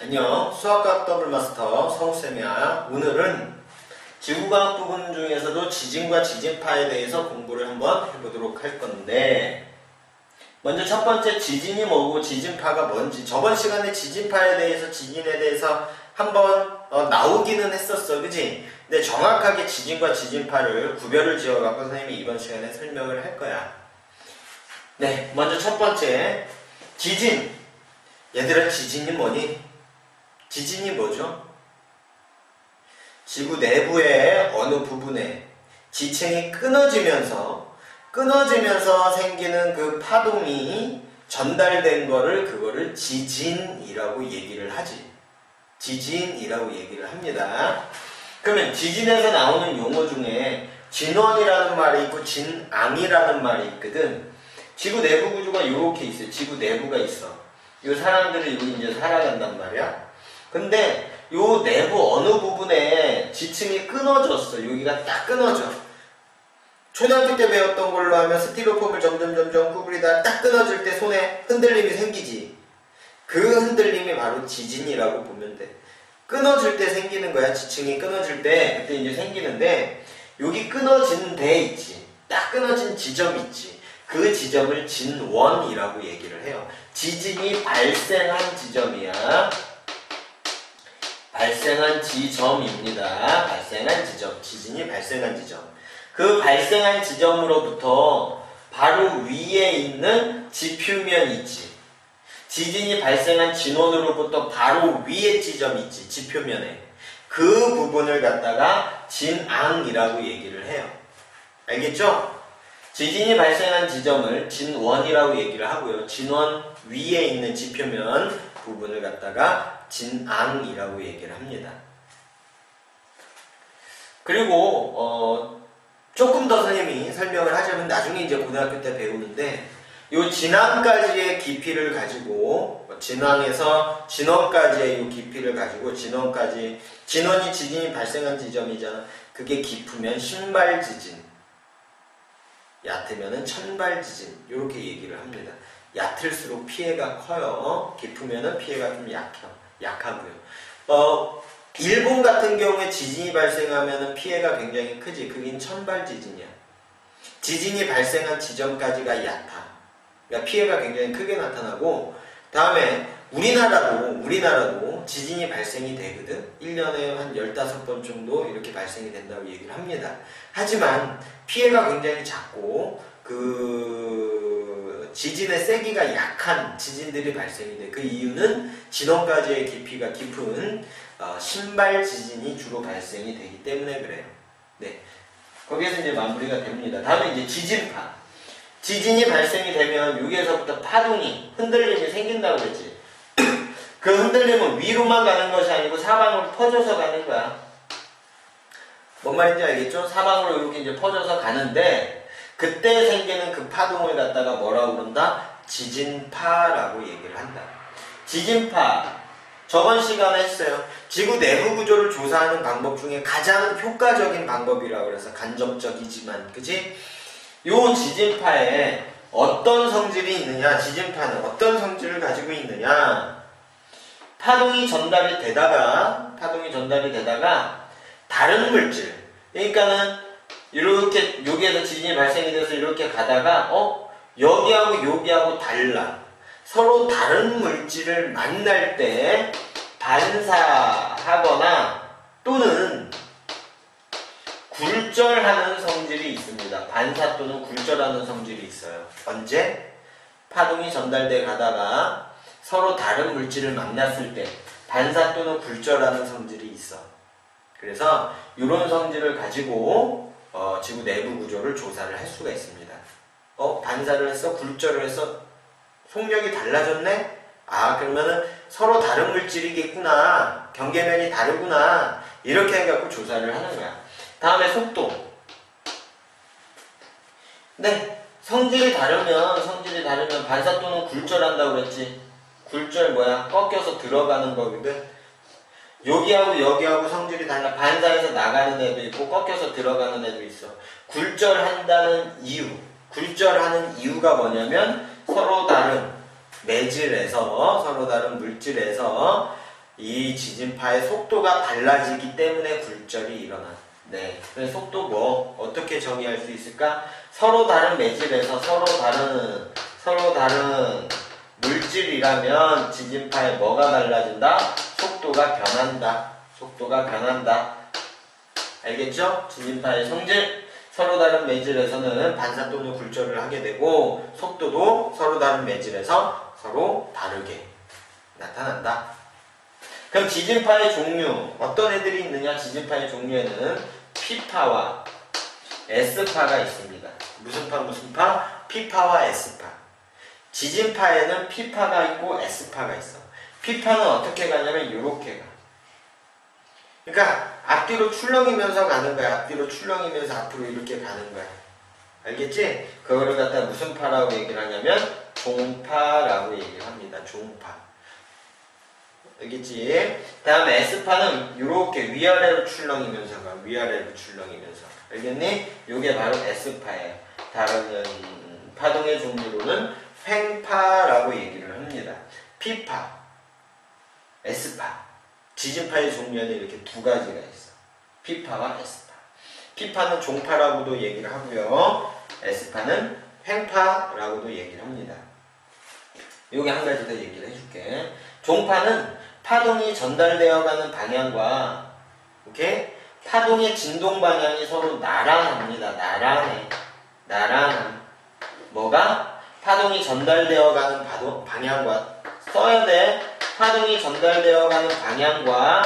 안녕, 수학과학 더블마스터 성우쌤이야. 오늘은 지구과학 부분 중에서도 지진과 지진파에 대해서 공부를 한번 해보도록 할 건데, 먼저 첫 번째 지진이 뭐고 지진파가 뭔지. 저번 시간에 지진파에 대해서, 지진에 대해서 한번 나오기는 했었어, 그지? 근데 정확하게 지진과 지진파를 구별을 지어갖고 선생님이 이번 시간에 설명을 할 거야. 네, 먼저 첫 번째 지진. 얘들아, 지진이 뭐니? 지진이 뭐죠? 지구 내부의 어느 부분에 지층이 끊어지면서 생기는 그 파동이 전달된 그거를 지진이라고 얘기를 하지. 지진이라고 얘기를 합니다. 그러면 지진에서 나오는 용어 중에 진원이라는 말이 있고 진앙이라는 말이 있거든. 지구 내부 구조가 이렇게 있어요. 지구 내부가 있어. 이 사람들이 여기 이제 살아간단 말이야. 근데 요 내부 어느 부분에 지층이 끊어졌어. 여기가 딱 끊어져. 초등학교 때 배웠던 걸로 하면 스티로폼을 점점 구부리다가 딱 끊어질 때 손에 흔들림이 생기지. 그 흔들림이 바로 지진이라고 보면 돼. 끊어질 때 생기는 거야. 지층이 끊어질 때 그때 이제 생기는데, 여기 끊어진 데 있지. 딱 끊어진 지점 있지. 그 지점을 진원이라고 얘기를 해요. 지진이 발생한 지점이야. 발생한 지점입니다. 발생한 지점. 지진이 발생한 지점. 그 발생한 지점으로부터 바로 위에 있는 지표면 있지. 지진이 발생한 진원으로부터 바로 위에 지점 있지. 지표면에. 그 부분을 갖다가 진앙이라고 얘기를 해요. 알겠죠? 지진이 발생한 지점을 진원이라고 얘기를 하고요. 진원 위에 있는 지표면 부분을 갖다가 진앙이라고 얘기를 합니다. 그리고 조금 더 선생님이 설명을 하자면 나중에 이제 고등학교 때 배우는데, 요 진앙까지의 깊이를 가지고, 진앙에서 진원까지의 요 깊이를 가지고, 진원이 지진이 발생한 지점이잖아. 그게 깊으면 신발지진, 얕으면은 천발지진, 요렇게 얘기를 합니다. 얕을수록 피해가 커요. 깊으면은 피해가 좀 약하고요. 일본 같은 경우에 지진이 발생하면은 피해가 굉장히 크지. 그게 천발지진이야. 지진이 발생한 지점까지가 얕아. 그러니까 피해가 굉장히 크게 나타나고, 다음에 우리나라도 지진이 발생이 되거든. 1년에 한 15번 정도 이렇게 발생이 된다고 얘기를 합니다. 하지만 피해가 굉장히 작고, 지진의 세기가 약한 지진들이 발생이 돼. 그 이유는 진원까지의 깊이가 깊은 신발 지진이 주로 발생이 되기 때문에 그래요. 네, 거기에서 이제 마무리가 됩니다. 다음에 이제 지진파. 지진이 발생이 되면 여기에서부터 파동이, 흔들림이 생긴다고 그랬지. 그 흔들림은 위로만 가는 것이 아니고 사방으로 퍼져서 가는 거야. 뭔 말인지 알겠죠? 사방으로 이렇게 이제 퍼져서 가는데, 그때 생기는 그 파동을 갖다가 뭐라고 그런다? 지진파라고 얘기를 한다. 지진파. 저번 시간에 했어요. 지구 내부 구조를 조사하는 방법 중에 가장 효과적인 방법이라고 그래서 간접적이지만, 그치? 요 지진파에 어떤 성질이 있느냐? 지진파는 어떤 성질을 가지고 있느냐? 파동이 전달이 되다가 다른 물질, 그러니까는 이렇게 여기에서 지진이 발생이 돼서 이렇게 가다가 여기하고 달라. 서로 다른 물질을 만날 때 반사하거나 또는 굴절하는 성질이 있습니다. 반사 또는 굴절하는 성질이 있어요. 언제? 파동이 전달돼 가다가 서로 다른 물질을 만났을 때 반사 또는 굴절하는 성질이 있어. 그래서 이런 성질을 가지고 지구 내부 구조를 조사를 할 수가 있습니다. 반사를 했어? 굴절을 했어? 속력이 달라졌네? 그러면은 서로 다른 물질이겠구나. 경계면이 다르구나. 이렇게 해갖고 조사를 하는 거야. 다음에 속도. 네, 성질이 다르면 반사 또는 굴절한다고 그랬지. 굴절 뭐야? 꺾여서 들어가는 거거든. 여기하고 성질이 달라. 반사해서 나가는 애도 있고 꺾여서 들어가는 애도 있어. 굴절하는 이유가 뭐냐면 서로 다른 물질에서 이 지진파의 속도가 달라지기 때문에 굴절이 일어나. 네. 그래서 속도 뭐 어떻게 정의할 수 있을까? 서로 다른 매질에서 서로 다른 물질이라면 지진파에 뭐가 달라진다? 속도가 변한다. 속도가 변한다. 알겠죠? 지진파의 성질. 서로 다른 매질에서는 반사 또는 굴절을 하게 되고 속도도 서로 다른 매질에서 서로 다르게 나타난다. 그럼 지진파의 종류 어떤 애들이 있느냐? 지진파의 종류에는 P파와 S파가 있습니다. 무슨 파 무슨 파? P파와 S파. 지진파에는 P파가 있고 S파가 있어. P파는 어떻게 가냐면 이렇게 가. 그러니까 앞뒤로 출렁이면서 가는 거야. 앞뒤로 출렁이면서 앞으로 이렇게 가는 거야. 알겠지? 그거를 갖다 무슨 파라고 얘기를 하냐면 종파라고 얘기를 합니다. 종파. 알겠지? 다음에 S파는 이렇게 위아래로 출렁이면서 가. 위아래로 출렁이면서. 알겠니? 이게 바로 S파예요. 다른 파동의 종류로는 횡파라고 얘기를 합니다. P파, S파. 지진파의 종류에는 이렇게 두 가지가 있어. P파와 S파. P파는 종파라고도 얘기를 하고요. S파는 횡파라고도 얘기를 합니다. 여기 한 가지 더 얘기를 해줄게. 종파는 파동이 전달되어 가는 방향과 이렇게 파동의 진동 방향이 서로 나란합니다. 나란함. 뭐가? 파동이 전달되어 가는 방향과 써야 돼. 파동이 전달되어 가는 방향과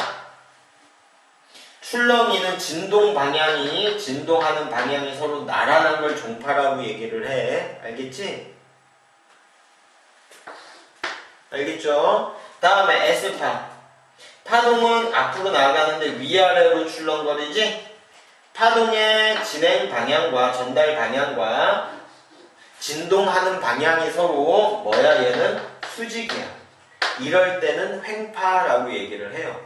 출렁이는 진동하는 방향이 서로 나란한 걸 종파라고 얘기를 해. 알겠지? 알겠죠? 다음에 S파. 파동은 앞으로 나아가는데 위아래로 출렁거리지? 파동의 진행 방향과 전달 방향과 진동하는 방향이 서로 뭐야? 얘는 수직이야. 이럴 때는 횡파라고 얘기를 해요.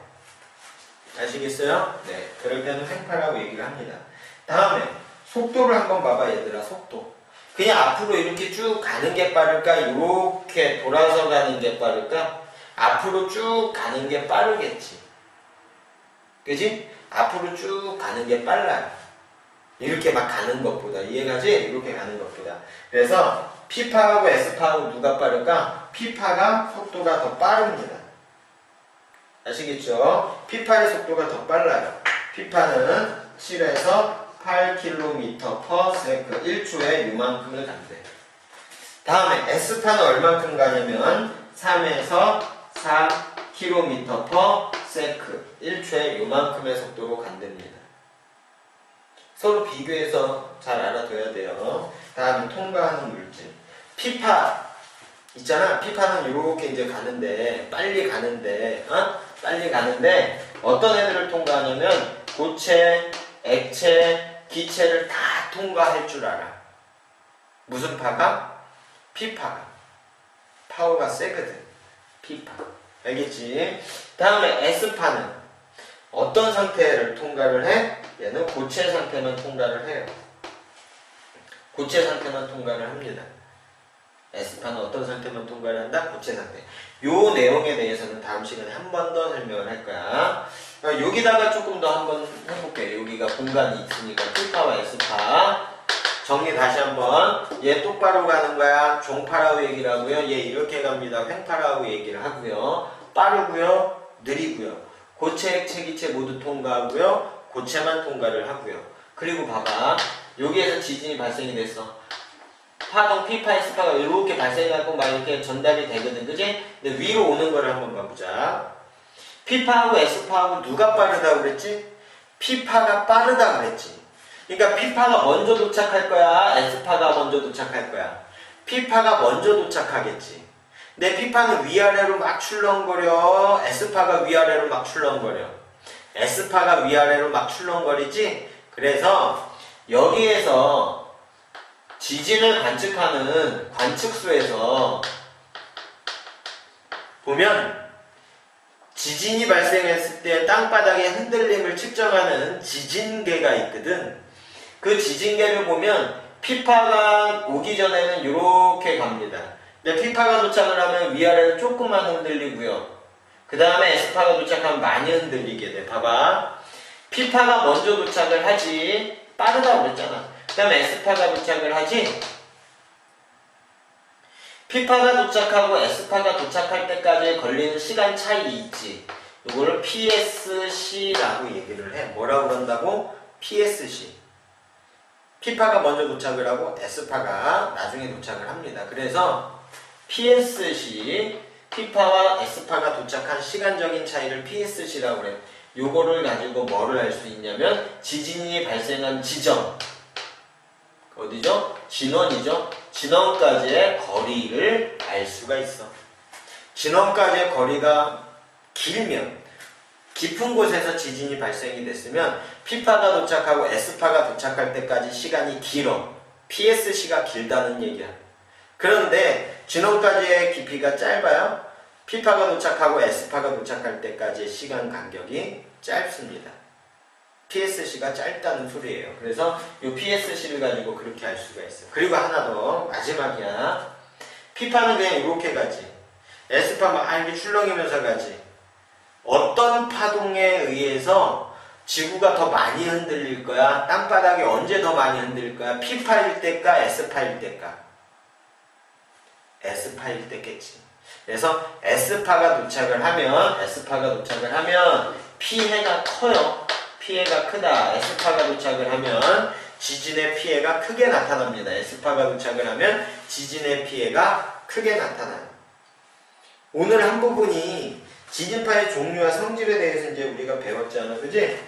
아시겠어요? 네. 그럴 때는 횡파라고 얘기를 합니다. 다음에 속도를 한번 봐봐 얘들아. 속도. 그냥 앞으로 이렇게 쭉 가는 게 빠를까? 이렇게 돌아서 가는 게 빠를까? 앞으로 쭉 가는 게 빠르겠지. 그지? 앞으로 쭉 가는 게 빨라요. 이렇게 막 가는 것보다. 이해가지? 이렇게 가는 것보다. 그래서 P파하고 S파하고 누가 빠를까? P파가 속도가 더 빠릅니다. 아시겠죠? P파의 속도가 더 빨라요. P파는 7에서 8km/s 1초에 이만큼을 간대. 다음에 S파는 얼만큼 가냐면 3에서 4km/s 1초에 이만큼의 속도로 간답니다. 서로 비교해서 잘 알아둬야 돼요. 다음에 통과하는 물질. P파 있잖아. P파는 이렇게 이제 가는데 빨리 가는데 어떤 애들을 통과하냐면 고체, 액체, 기체를 다 통과할 줄 알아. 무슨 파가? P파가. 파워가 세거든. P파. 알겠지? 다음에 S파는 어떤 상태를 통과를 해? 얘는 고체 상태만 통과를 해요. 고체 상태만 통과를 합니다. S파는 어떤 상태만 통과를 한다? 고체 상태. 요 내용에 대해서는 다음 시간에 한 번 더 설명을 할 거야. 여기다가 조금 더 한번 해볼게. 여기가 공간이 있으니까 P파와 S파 정리 다시 한번. 얘 똑바로 가는 거야. 종파라고 얘기를 하고요. 얘 이렇게 갑니다. 횡파라고 얘기를 하고요. 빠르고요. 느리고요. 고체, 액체, 기체 모두 통과하고요. 고체만 통과를 하고요. 그리고 봐봐. 여기에서 지진이 발생이 됐어. 파동 P파, S파가 이렇게 발생하고 막 이렇게 전달이 되거든. 그지? 근데 위로 오는 거를 한번 봐보자. P파하고 S파하고 누가 빠르다고 그랬지? P파가 빠르다 그랬지. 그러니까 P파가 먼저 도착할 거야? S파가 먼저 도착할 거야? P파가 먼저 도착하겠지. 근데 P파는 위아래로 막 출렁거려. S파가 위아래로 막 출렁거려. S파가 위아래로 막 출렁거리지? 그래서 여기에서 지진을 관측하는 관측소에서 보면 지진이 발생했을 때 땅바닥의 흔들림을 측정하는 지진계가 있거든. 그 지진계를 보면 P파가 오기 전에는 이렇게 갑니다. 근데 P파가 도착을 하면 위아래로 조금만 흔들리고요. 그 다음에 S파가 도착하면 많이 흔들리게 돼. 봐봐. P파가 먼저 도착을 하지. 빠르다고 그랬잖아. 그 다음에 S파가 도착을 하지. P파가 도착하고 S파가 도착할 때까지 걸리는 시간 차이 있지. 이거를 PSC라고 얘기를 해. 뭐라고 그런다고? PSC. P파가 먼저 도착을 하고 S파가 나중에 도착을 합니다. 그래서 PSC, P파와 S파가 도착한 시간적인 차이를 PSC라고 그래. 요거를 가지고 뭐를 알 수 있냐면 지진이 발생한 지점. 어디죠? 진원이죠. 진원까지의 거리를 알 수가 있어. 진원까지의 거리가 길면, 깊은 곳에서 지진이 발생이 됐으면 P파가 도착하고 S파가 도착할 때까지 시간이 길어. PSC가 길다는 얘기야. 그런데 진원까지의 깊이가 짧아요. P파가 도착하고 S파가 도착할 때까지의 시간 간격이 짧습니다. PSC가 짧다는 소리예요. 그래서 이 PSC를 가지고 그렇게 알 수가 있어요. 그리고 하나 더 마지막이야. P파는 그냥 이렇게 가지. S파 막 이렇게 출렁이면서 가지. 어떤 파동에 의해서 지구가 더 많이 흔들릴 거야? 땅바닥이 언제 더 많이 흔들릴 거야? P파일 때일까? S파일 때일까? S파일 때겠지. 그래서 S파가 도착을 하면 피해가 커요. 피해가 크다. S파가 도착을 하면 지진의 피해가 크게 나타납니다. S파가 도착을 하면 지진의 피해가 크게 나타나요. 오늘 한 부분이 지진파의 종류와 성질에 대해서 이제 우리가 배웠잖아. 그지?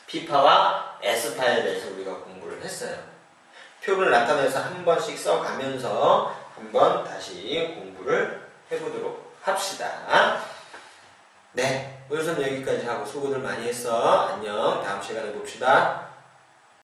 P파와 S파에 대해서 우리가 공부를 했어요. 표를 나타내서 한 번씩 써가면서 한번 다시 공부를 해보도록 합시다. 네, 오늘은 여기까지 하고 수고들 많이 했어. 안녕. 다음 시간에 봅시다.